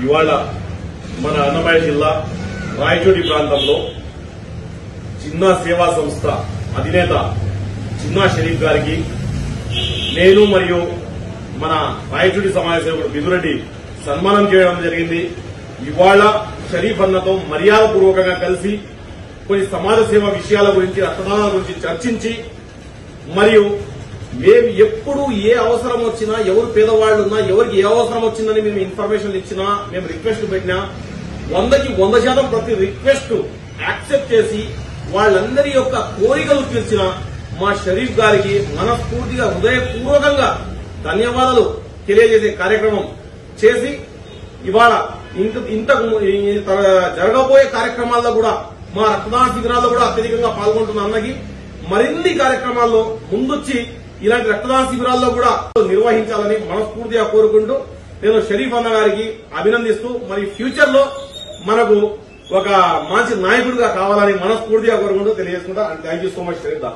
ఇవాళ మన అన్నమయ్య జిల్లా రాయచోటి ప్రాంతంలో చిన్నా సేవా సంస్థ అధినేత చిన్నా షరీఫ్ గారికి నేను మరియు మన రాయచోటి సమాజ సేవకుడు బిదురెడ్డి సన్మానం చేయడం జరిగింది. ఇవాళ షరీఫ్ అన్నతో మర్యాదపూర్వకంగా కలిసి కొన్ని సమాజ సేవ విషయాల గురించి, రక్తదానాల గురించి చర్చించి, మరియు మేము ఎప్పుడు ఏ అవసరం వచ్చినా, ఎవరు పేదవాళ్లు ఉన్నా, ఎవరికి ఏ అవసరం వచ్చిందని మేము ఇన్ఫర్మేషన్ ఇచ్చినా, మేము రిక్వెస్ట్ పెట్టినా 100కి 100% ప్రతి రిక్వెస్ట్ యాక్సెప్ట్ చేసి వాళ్ళందరి యొక్క కోరికలు తీర్చిన మా షరీఫ్ గారికి మనస్ఫూర్తిగా హృదయపూర్వకంగా ధన్యవాదాలు తెలియజేసే కార్యక్రమం చేసి, ఇవాళ ఇంతకు జరగబోయే కార్యక్రమాల్లో కూడా, మా రక్తదాన శిబిరాల్లో కూడా అత్యధికంగా పాల్గొంటున్న అన్నకి మరిన్ని కార్యక్రమాల్లో ముందొచ్చి ఇలాంటి రక్తదాన శిబిరాల్లో కూడా నిర్వహించాలని మనస్ఫూర్తిగా కోరుకుంటూ నేను షరీఫ్ అన్న గారికి అభినందిస్తూ, మరి ఫ్యూచర్ లో మనకు ఒక మంచి నాయకుడిగా కావాలని మనస్ఫూర్తిగా కోరుకుంటూ తెలియజేసుకుంటా. Thank you so much Sharif the.